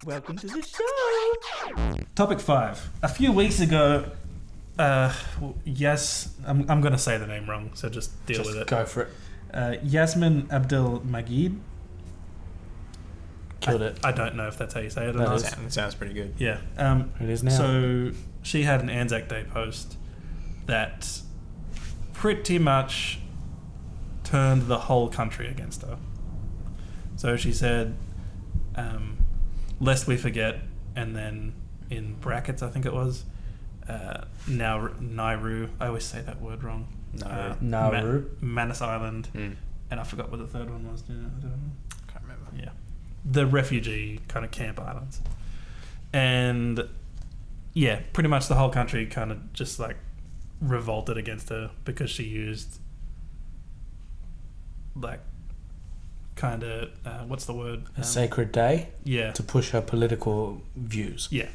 Welcome to the show. Topic 5. A few weeks ago, yes, I'm going to say the name wrong, so just deal with it. Go for it. Yassmin Abdel-Magied. Killed it. I don't know if that's how you say it or not. It sounds pretty good. Yeah. It is now. So she had an Anzac Day post that pretty much turned the whole country against her. So she said, lest we forget, and then in brackets, I think it was, Nauru. I always say that word wrong. Nauru. Manus Island. And I forgot what the third one was. Can't remember. Yeah. The refugee kind of camp islands. And yeah, pretty much the whole country kind of just like revolted against her because she used like kind of, what's the word? A sacred day? Yeah. To push her political views. Yeah.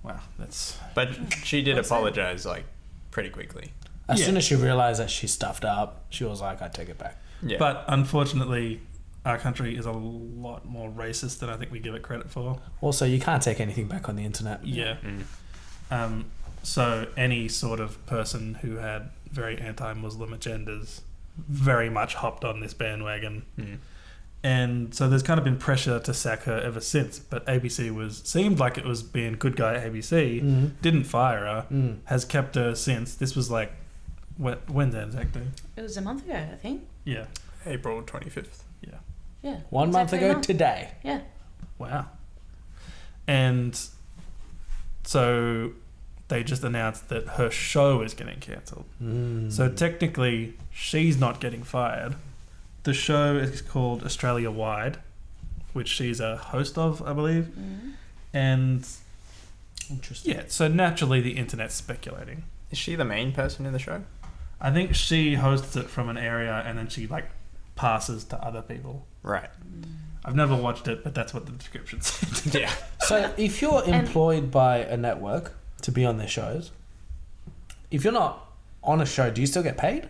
Wow, that's... But she did apologise like pretty quickly. As soon as she realised that she stuffed up, she was like, I take it back. Yeah. But unfortunately, our country is a lot more racist than I think we give it credit for. Also, you can't take anything back on the internet. Yeah. So any sort of person who had very anti-Muslim agendas very much hopped on this bandwagon. And so there's kind of been pressure to sack her ever since. But ABC seemed like it was being good guy ABC, didn't fire her, has kept her since. This was like, when's Anzac Day? It was a month ago, I think. Yeah. April 25th. Yeah. 1 month ago today. Yeah. Wow. And so they just announced that her show is getting cancelled. So technically, she's not getting fired. The show is called Australia Wide, which she's a host of, I believe. And Interesting. yeah, so naturally the internet's speculating. Is she the main person in the show? I think she hosts it from an area and then she like passes to other people. Right. I've never watched it, but that's what the description said. Yeah. So if you're employed by a network to be on their shows, if you're not on a show, do you still get paid?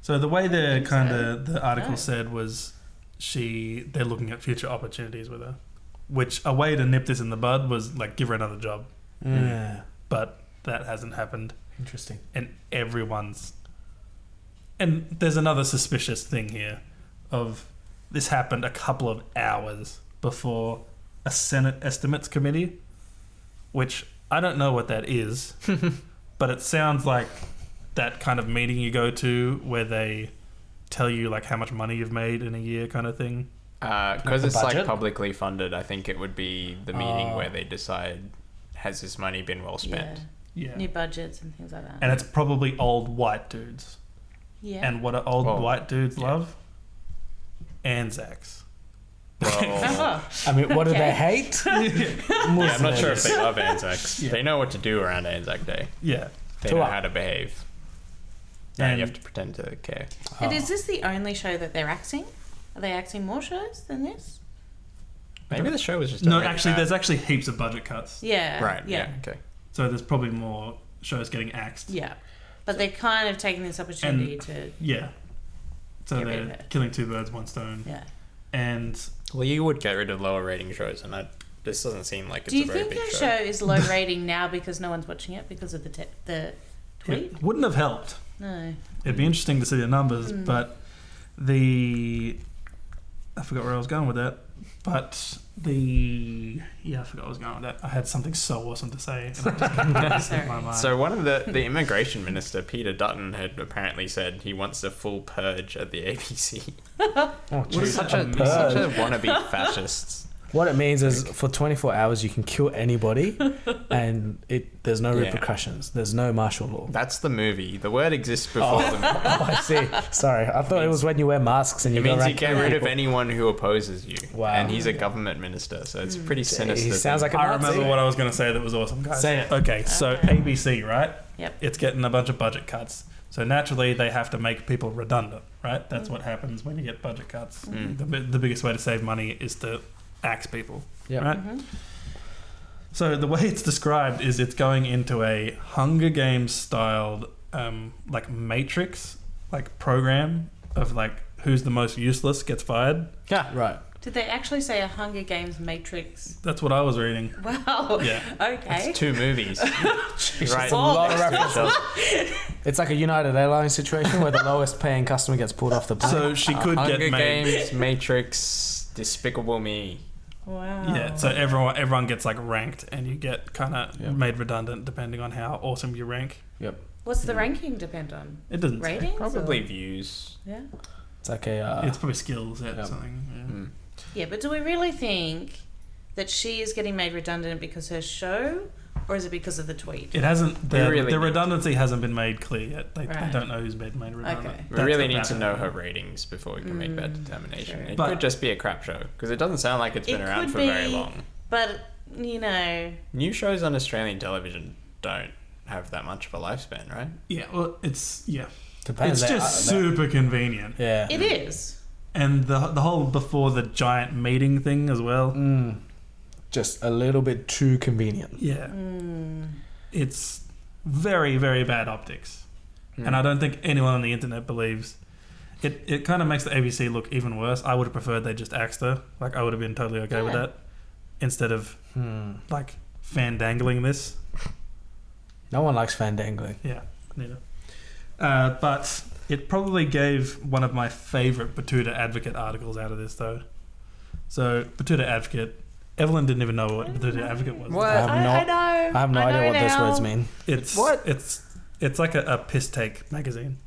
So the way the article said was they're looking at future opportunities with her, which a way to nip this in the bud was like give her another job. Yeah. But that hasn't happened. Interesting. And there's another suspicious thing here of this happened a couple of hours before a Senate Estimates Committee, which I don't know what that is, but it sounds like that kind of meeting you go to where they tell you like how much money you've made in a year kind of thing. Because the it's like budget? publicly funded, I think it would be the meeting where they decide, has this money been well spent? Yeah. New budgets and things like that. And it's probably old white dudes. Yeah. And what do old white dudes love? Anzacs. Well, I mean, what do they hate? yeah, I'm not sure if they love Anzacs. Yeah. They know what to do around Anzac Day. Yeah. They know how to behave. And you And have to pretend to care. And is this the only show that they're acting? Are they acting more shows than this? Maybe the show was just no, already actually, bad. there's actually heaps of budget cuts. Yeah. Right, yeah, okay. So there's probably more shows getting axed. Yeah. But they're kind of taking this opportunity to... Yeah. So Get rid of they're it. killing two birds, one stone. Yeah. And Well, you would get rid of lower rating shows, and this doesn't seem like it's Do you a very think big your show. show is low rating now because no one's watching it because of the tweet? it wouldn't have helped. No. It'd be interesting to see the numbers, but I forgot where I was going with that. But I forgot where I was going with that. I had something so awesome to say. And it just slipped my mind. So one of the immigration minister, Peter Dutton, had apparently said he wants a full purge at the ABC. Oh, geez. Such a wannabe fascist. What it means is for 24 hours you can kill anybody and there's no repercussions. There's no martial law. That's the movie. The word exists before the movie. Oh, I see. Sorry. I thought it was when you wear masks and you It go means around you get killing rid of people. anyone who opposes you. Wow. And he's a government minister, so it's pretty sinister. He sounds like a I Nazi. remember what I was going to say that was awesome, guys. Say it. Okay, so ABC, right? Yep. It's getting a bunch of budget cuts. So naturally, they have to make people redundant, right? That's what happens when you get budget cuts. The biggest way to save money is to axe people, Yep. right? So the way it's described is it's going into a Hunger Games styled, like Matrix, like program of like who's the most useless gets fired. Yeah. Right. Did they actually say a Hunger Games Matrix? That's what I was reading. Wow. Yeah. Okay. It's 2 movies. Right. A lot of references. It's like a United Airlines situation where the lowest paying customer gets pulled off the plane. So she could Hunger get made. Games, Matrix, Despicable Me. Wow. Yeah, so everyone gets like ranked, and you get kind of Yep. made redundant depending on how awesome you rank. Yep. What's the ranking depend on? It doesn't. say. Ratings? Probably or- views. Yeah. It's like a. It's probably skills at Yep. something. Yeah. Mm. Yeah, but do we really think that she is getting made redundant because her show, or is it because of the tweet? It hasn't. We The, really the need- redundancy hasn't been made clear yet. They Right. don't know who's been made redundant. Okay. We That's really the need to bad know thing. her ratings before we can make that determination. sure. It But- could just be a crap show because it doesn't sound like it's been It around could for very be- long. But, you know, New shows on Australian television don't have that much of a lifespan, right? Yeah. Well, it's Depends. It's just super convenient, Yeah. it is. and the whole before the giant meeting thing as well. Just a little bit too convenient. Yeah. It's very, very bad optics. And I don't think anyone on the internet believes it. It kind of makes the ABC look even worse. I would have preferred they just axed her. Like, I would have been totally okay with Yeah. that. Instead of, like, fandangling this. No one likes fandangling. Yeah, neither. But it probably gave one of my favourite Batuta Advocate articles out of this, though. So, Batuta Advocate... Evelyn didn't even know what Batuta Advocate was. What? I have no, I know. I have no idea what those now. words mean. It's What? It's like a piss take magazine.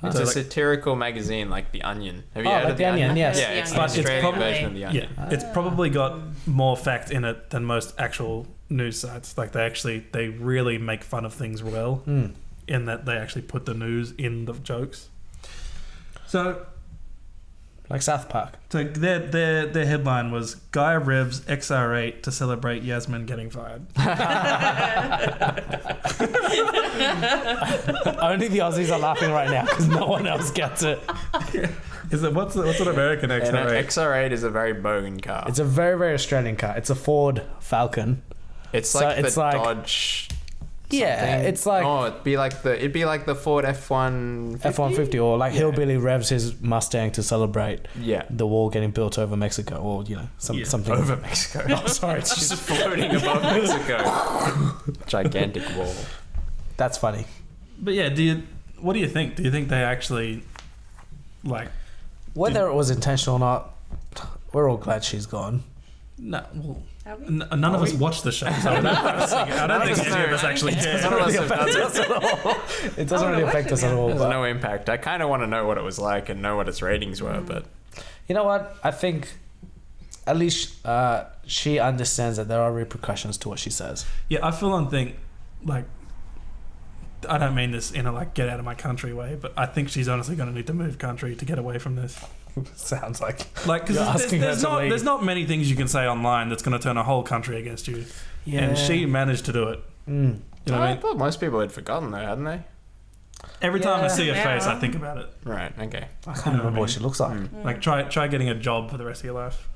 It's So, a like- satirical magazine like The Onion. Have you Oh, heard like of The Onion, yes. Yeah, it's The the Onion. It's Australian probably- version of The Onion. Yeah, it's probably got more fact in it than most actual news sites. Like, they really make fun of things well, in that they actually put the news in the jokes. So Like South Park. their headline was Guy revs XR8 to celebrate Yassmin getting fired. Only the Aussies are laughing right now because no one else gets it. Is it what's an American And an XR8? XR8 is a very bogan car. It's a very, very Australian car. It's a Ford Falcon. It's so like it's the like- Dodge. Yeah, something. it's like Oh, it'd be like the Ford F-150. F-150 or like Hillbilly revs his Mustang to celebrate Yeah. the wall getting built over Mexico or, something. Over Mexico. Oh, sorry, it's Just just... floating above Mexico. Gigantic wall. That's funny. But yeah, what do you think? Do you think they actually like? Whether it was intentional or not, we're all glad she's gone. No, well, Are we? none of us watch the show, so I don't think any of us actually care. None of us have done it. It doesn't really affect us at all. There's But no impact. I kind of want to know what it was like and know what its ratings were, but you know what? I think at least she understands that there are repercussions to what she says. Yeah, I full on think like I don't mean this in a like get out of my country way, but I think she's honestly going to need to move country to get away from this. Sounds like Like, You're because asking her to leave. there's not many things you can say online that's going to turn a whole country against you, and she managed to do it. You know what I I mean? thought most people had forgotten though, hadn't they? Every time I Yeah. see her face, I Yeah. think about it. Right. Okay. I can't remember what she looks like. Like, try getting a job for the rest of your life.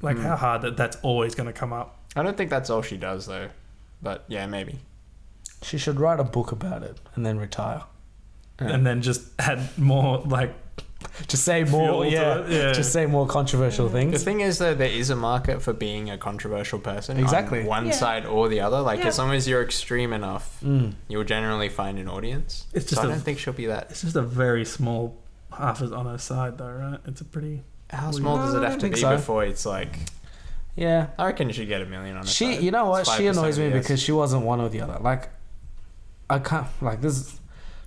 Like, how hard that's always going to come up. I don't think that's all she does though, but yeah, maybe. She should write a book about it and then retire. And then just add more, like, Just say fuel more, to yeah. it. Yeah. Just say more controversial The things. thing is, though, there is a market for being a controversial person. Exactly. On one Yeah. side or the other. Like, Yeah. as long as you're extreme enough, you'll generally find an audience. It's just so I a- don't think she'll be that. It's just a very small half is on her side, though, right? It's a pretty... How small does it I have to think be so. before it's like... Yeah. I reckon she should get $1 million on her She, side. you know what? It's She 5% annoys me of the because she wasn't one or the other. Like, I can't, like, this.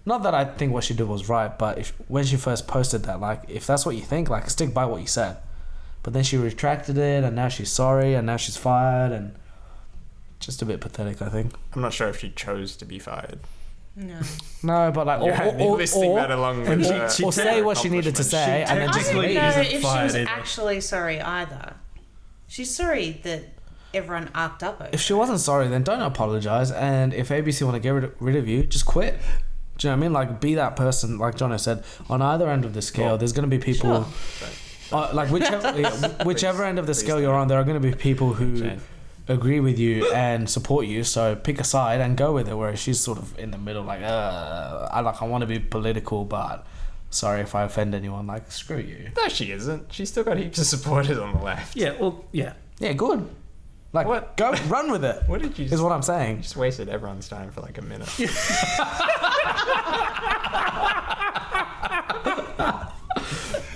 Not that I think what she did was right, but when she first posted that, like, if that's what you think, like, stick by what you said. But then she retracted it, and now she's sorry, and now she's fired, and just a bit pathetic, I think. I'm not sure if she chose to be fired. No. No, but like, You're listing that along with or say what she needed to say, and then I just don't technically leave. know isn't if she fired was either. actually sorry either. She's sorry that everyone arced up over. If she wasn't sorry, then don't apologize. And if ABC want to get rid of you, just quit. Do you know what I mean? Like, be that person. Like Jono said, on either end of the scale, there's going to be people. Like whichever end of the scale you're on, there are going to be people who Shane. agree with you and support you. So pick a side and go with it. Whereas she's sort of in the middle, like, I want to be political, but sorry if I offend anyone. Like, screw you. No, she isn't. She's still got heaps of supporters on the left. Yeah, well, yeah. Yeah, good. Like, What? go run with it. What did you Is what I'm saying. just wasted everyone's time for like a minute.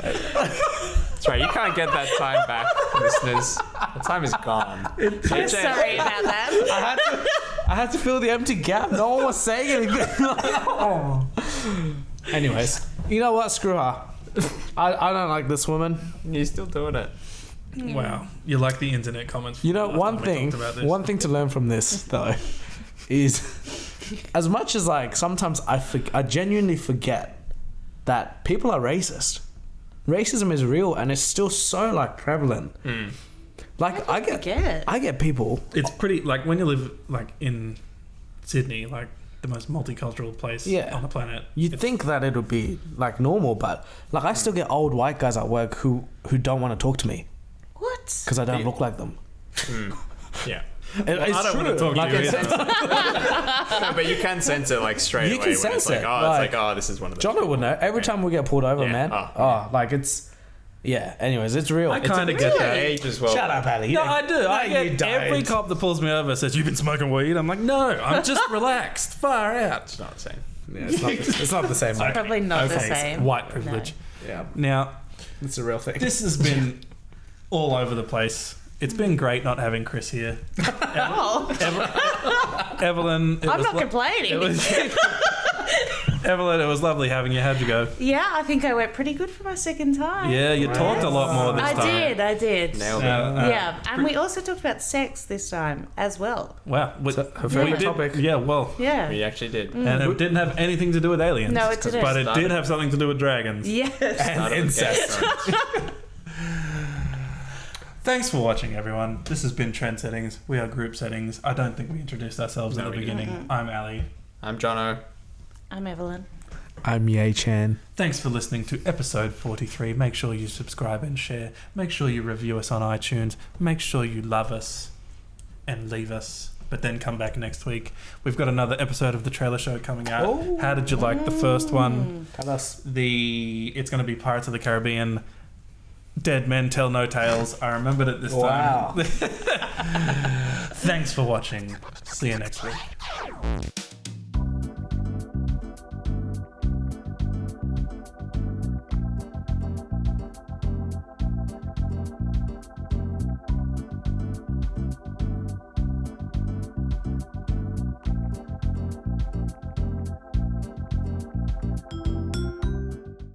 That's right. You can't get that time back, listeners. The time is gone. I'm sorry about that. I had to fill the empty gap. No one was saying anything. Anyways, you know what? Screw her. I don't like this woman. You're still doing it. Wow. You like the internet comments. You know, last one time we thing. talked about this. One thing to learn from this though is, as much as like sometimes I genuinely forget that people are racist. Racism is real and it's still so like prevalent. Like I get people. It's pretty, like, when you live, like, in Sydney, like, the most multicultural place on the planet. You'd think that it would be like normal, but like I still get old white guys at work who don't want to talk to me What? because I don't look like them. Yeah. It's I don't true. want to talk Like, to you it's- either. No, but you can sense it like straight You away. can when sense it's like, it, oh, like- it's like, oh, this is one of those. Jono would know. Every time we get pulled over, Yeah. man. Oh, Like it's. Yeah. Anyways, it's real. I kind of get that. age as well. Shut up, Ali. No, I do. I you get don't. every cop that pulls me over says, "You've been smoking weed." I'm like, "No, I'm just relaxed, far out." It's not the same. Yeah, it's not the same. Mate. Probably not the Okay, same. white privilege. Yeah, Now, it's a real thing. this has been all over the place. It's been great not having Chris here. Oh, Evelyn, it I'm was not complaining. It was, Evelyn, it was lovely having you. How'd you go? Yeah, I think I went pretty good for my second time. Yeah, you talked a lot more this I time. I did. Nailed it. Yeah, and we also talked about sex this time as well. Wow. Her favorite did- topic. Yeah, well. Yeah. We actually did. And it didn't have anything to do with aliens. No, it didn't. But it did have something to do with dragons. Yes. Started with incest. Game of Thrones. Thanks for watching, everyone. This has been Trend Settings. We are Group Settings. I don't think we introduced ourselves No, at the we didn't. beginning. I'm Ali. I'm Jono. I'm Evelyn. I'm Ye Chan. Thanks for listening to episode 43. Make sure you subscribe and share. Make sure you review us on iTunes. Make sure you love us and leave us, but then come back next week. We've got another episode of The Trailer Show coming out. Oh. How did you like the first one? Tell us. It's going to be Pirates of the Caribbean. Dead Men Tell No Tales. I remembered it this Wow. time. Thanks for watching. See you next week.